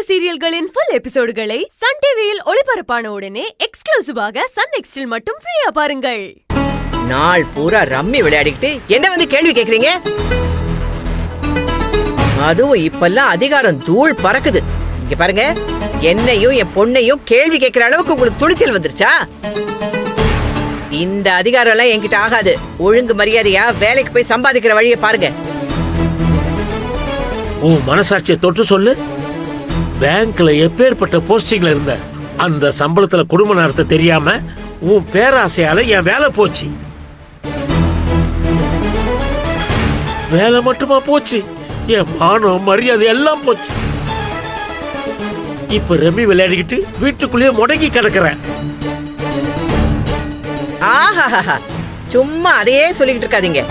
சீரியல்களின் full எபிசோடுகளை Sun டிவியில் ஒளிபரப்பான உடனே எக்ஸ்க்ளூசிவாக சன் நெக்ஸ்டில் மட்டும் ஃப்ரீயா பாருங்கள். நாள் பூரா ரம்மி விளையாடிக்கிட்டு என்ன வந்து கேள்வி கேக்குறீங்க? அதுவும் இப்பெல்லாம் அதிகாரம் தூள் பறக்குது. இங்க பாருங்க, என்னையும் என் பொண்ணையும் கேள்வி கேட்கிற அளவுக்கு உங்களுக்கு துணிச்சல் வந்துருச்சா? இந்த அதிகாரம் எல்லாம் என்கிட்ட ஆகாது. ஒழுங்கு மரியாதையா வேலைக்கு போய் சம்பாதிக்கிற வழியை பாருங்க. உன் மனசாட்சியை தொட்டு சொல்லு. பேங்க்ல எப்பேற்பட்ட போஸ்டிங்ல இருந்த அந்த சம்பளத்துல குடும்ப நடத்த தெரியாம உன் பேராசையால என் வேலை போச்சு. வேலை மட்டுமா போச்சு, என் மானம் மரியாதை எல்லாம் போச்சு. இப்ப ரம்மி விளையாடிக்கிட்டு வீட்டுக்குள்ளேயே முடங்கி கிடக்குறேன். ஆஹா, சும்மா அதையே சொல்லிக்கிட்டு இருக்காதீங்க.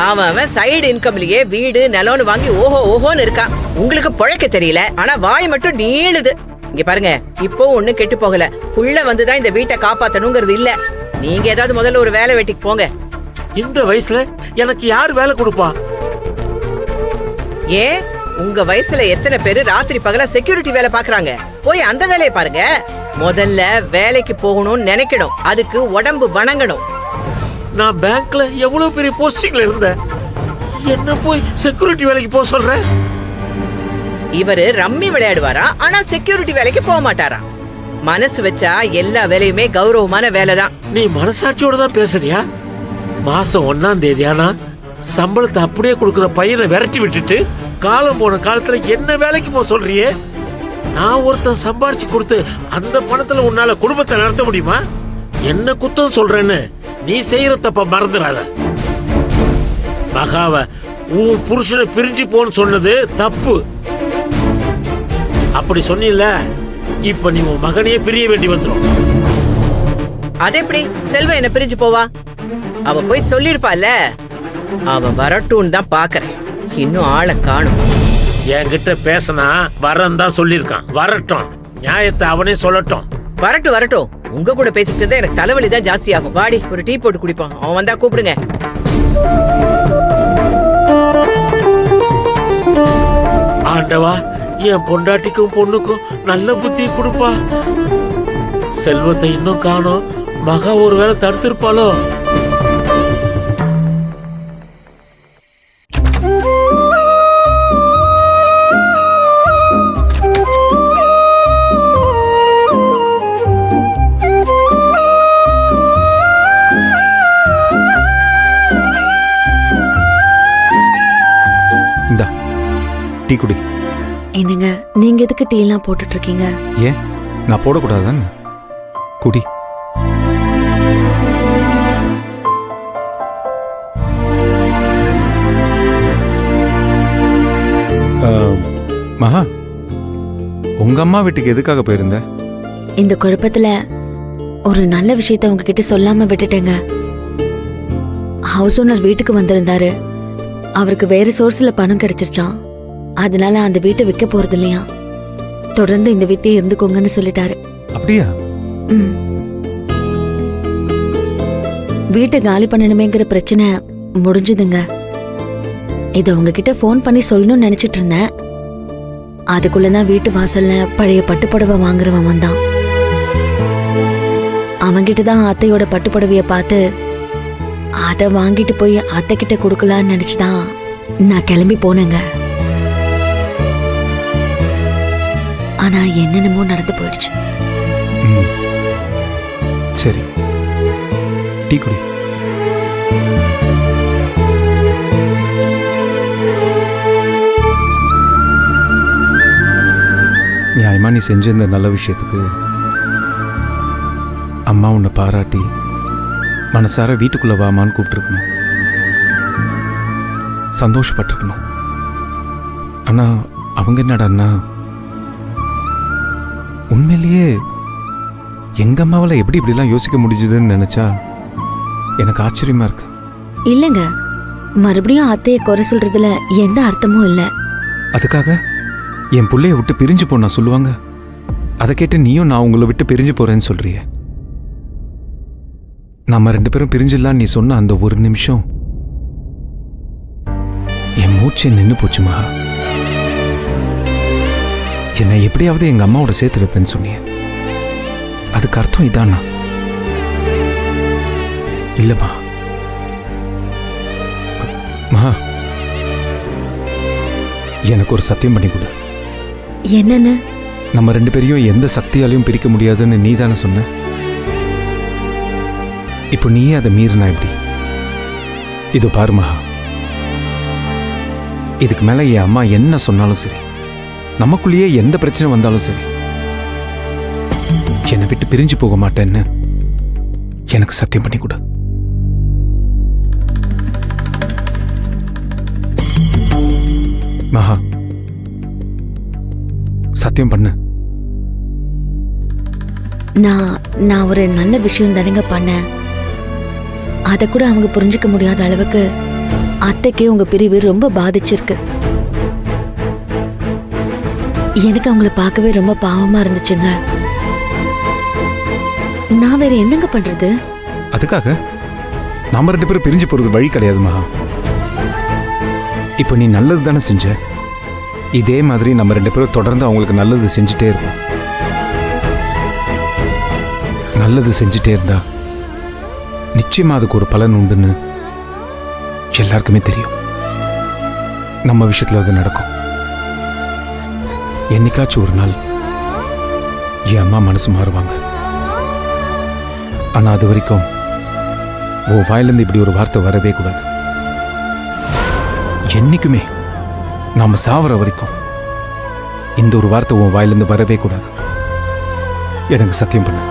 அவன் சைடு இன்கம்லயே வீடு நிலம்னு வாங்கி ஓஹோன்னு இருக்கான். உங்களுக்கு பொழைக்க தெரியல, ஆனா வாய் மட்டும் நீளுது. இங்க பாருங்க, இப்போ ஒண்ணும் கெட்டு போகல. புள்ள வந்துதான் இந்த வீட்டை காப்பாத்தணுங்கிறது இல்ல. நீங்க ஏதாவது முதல்ல ஒரு வேலை வெட்டிக்கு போங்க. இந்த வயசுல எனக்கு யார் வேலை கொடுப்பா? ஏன் உங்க வயசுல எத்தனை பேரு ராத்திரி பகல செக்யூரிட்டி வேலை பாக்குறாங்க? போய் அந்த வேலையை பாருங்க. முதல்ல வேலைக்கு போகணும்னு நினைக்கணும், அதுக்கு உடம்பு வணங்கணும். நான் பேங்க்ல எவ்வளவு பெரிய போஸ்டிங்ல இருந்தேன், என்ன போய் செக்யூரிட்டி வேலைக்கு போக சொல்ற? இவரு ரம்மி விளையாடுவாரா, ஆனா செக்யூரிட்டி வேலைக்கு போக மாட்டாரா? மனசு வச்சா எல்லா வேலையுமே கௌரவமான வேலைதான். நீ மனசாட்சியோட தான் பேசுறியா? மாசம் 1ஆம் தேதி ஆனா சம்பளத்தை அப்படியே கொடுக்கற பையனை விரட்டி விட்டுட்டு காலம் போன காலத்துல என்ன வேலைக்கு போக சொல்றியே? நான் ஒருத்தன் சம்பாரிச்சு கொடுத்து அந்த பணத்துல உன்னால குடும்பத்தை நடத்த முடியுமா? என்ன குத்தம் சொல்றேன்னு நீ செய்யற தப்ப மறந்துடாத. மகாவ உன் புருஷனை பிரிஞ்சு போன்னு சொன்னது தப்பு. அப்படி சொன்னில, இப்ப நீ உன் மகனையே பிரிய வேண்டி வந்துடும். அது எப்படி செல்வம் என்ன பிரிஞ்சு போவா? அவ போய் சொல்லிருப்பால. அவ வரட்டும்னு தான் பாக்குறேன். இன்னும் ஆளை காணும். என்கிட்ட பேசினா வரன்னு தான் சொல்லிருக்கான். வரட்டும், நியாயத்தை அவனே சொல்லட்டும். வரட்டும். உங்க கூட பேசிக்கிட்டு எனக்கு தலைவலி தான் ஜாஸ்தி ஆகும். வாடி, ஒரு டீ போட்டு குடிப்போம். அவன் வந்தா கூப்பிடுங்க. ஆண்டவா, என் பொண்டாட்டிக்கும் பொண்ணுக்கும் நல்ல புத்தி கொடுப்பா. செல்வத்தை இன்னும் காணோம். மகா ஒருவேளை தடுத்திருப்பாளோ? டீ குடி. என்னங்க, நீங்க எதுக்கு டீ எல்லாம் போட்டுட்டு இருக்கீங்க? ஏன் நான் போடக்கூடாதுன்னு? குடி. மகா, உங்க அம்மா வீட்டுக்கு எதுக்காக போயிருந்த? இந்த குழப்பத்துல ஒரு நல்ல விஷயத்த உங்ககிட்ட சொல்லாம விட்டுட்டேங்க. ஹவுஸ் ஓனர் வீட்டுக்கு வந்திருந்தாரு. அவருக்கு வேற சோர்ஸ்ல பணம் கிடைச்சிருச்சான். அதனால அந்த வீட்டை விற்க போறது இல்லையா, தொடர்ந்து இந்த வீட்டை இருந்துக்கோங்கன்னு சொல்லிட்டாரு. அப்படியா? வீட்டை காலி பண்ணணுமேங்கிற பிரச்சனை முடிஞ்சுதுங்க. இத உங்ககிட்ட போன் பண்ணி சொல்லணும்னு நினைச்சிட்டு இருந்தேன். அதுக்குள்ளதான் வீட்டு வாசல்ல பழைய பட்டுப்புடவை வாங்குறவன் வந்தான். அவன்கிட்டதான் அத்தையோட பட்டுப்புடவைய பார்த்து அதை வாங்கிட்டு போய் அத்தை கிட்ட கொடுக்கலான்னு நினைச்சுதான் நான் கிளம்பி போனேங்க. ஆனா என்னென்னமோ நடந்து போயிடுச்சு. சரி, டீ குடி. நியாயமா நீ செஞ்ச இந்த நல்ல விஷயத்துக்கு அம்மா உன்னை பாராட்டி மனசார வீட்டுக்குள்ள வாமான்னு கூப்பிட்டுருக்கணும், சந்தோஷப்பட்டிருக்கணும். ஆனா அவங்க என்னடான்னா, உண்மையிலேயே எங்க அம்மாவால எப்படி இப்படிலாம் யோசிக்க முடிஞ்சதுன்னு நினைச்சா எனக்கு ஆச்சரியமா இருக்கு. இல்லங்க, மறுபடியும் அத்தையை குறை சொல்றதுல எந்த அர்த்தமும் இல்ல. அதுக்காக என் பிள்ளைய விட்டு பிரிஞ்சு போனா சொல்லுவாங்க? அதை கேட்டு நீயும் நான் உங்களை விட்டு பிரிஞ்சு போறேன்னு சொல்றிய? நம்ம 2 பேரும் பிரிஞ்சிடலாம் நீ சொன்ன அந்த ஒரு நிமிஷம் என் மூச்சை நின்னு போச்சு மகா. என்னை எப்படியாவது எங்க அம்மாவோட சேர்த்து வைப்பேன்னு சொன்னீங்க. அதுக்கு அர்த்தம் இதானா? இல்லம்மா. மகா, எனக்கு ஒரு சத்தியம் பண்ணி கொடு. என்னன்னு? நம்ம 2 பேரையும் எந்த சக்தியாலையும் பிரிக்க முடியாதுன்னு நீ தானே சொன்ன. இப்போ நீயே அதை மீறினா எப்படி? இது பாரு மகா, இதுக்கு மேல என் அம்மா என்ன சொன்னாலும் சரி, நமக்குள்ளேயே எந்த பிரச்சனை வந்தாலும் சரி, என்னை விட்டு பிரிஞ்சு போக மாட்டேன்னு எனக்கு சத்தியம் பண்ணி கொடு. மகா, சத்தியம் பண்ணு. நான் ஒரு நல்ல விஷயம் தானேங்க பண்ணேன். அத கூட அவங்க புரிஞ்சுக்க முடியாத அளவுக்கு அத்தைக்கு உங்க பிரிவு ரொம்ப பாதிச்சிருக்கு. எனக்கு அவங்கள பார்க்கவே ரொம்ப பாவமா இருந்துச்சுங்க. நான் வேற என்னங்க பண்றது? அதுக்காக நாம 2 பேரும் பிரிஞ்சு போறது வழி கிடையாது மகா. இப்போ நீ நல்லது தானே செஞ்ச. இதே மாதிரி நம்ம 2 பேரும் தொடர்ந்து அவங்களுக்கு நல்லது செஞ்சுட்டே இருப்போம். நல்லது செஞ்சுட்டே இருந்தா நிச்சயமா அதுக்கு ஒரு பலன் உண்டுன்னு எல்லாருக்குமே தெரியும். நம்ம விஷயத்துல அது நடக்கும். என்னைக்காச்சும் ஒரு நாள் என் அம்மா மனசு மாறுவாங்க. ஆனா அது வரைக்கும் உன் வாயிலிருந்து இப்படி ஒரு வார்த்தை வரவே கூடாது. என்னைக்குமே நாம சாவற வரைக்கும் இந்த ஒரு வார்த்தை உன் வாயிலிருந்து வரவே கூடாது. எனக்கு சத்தியம் பண்ணு.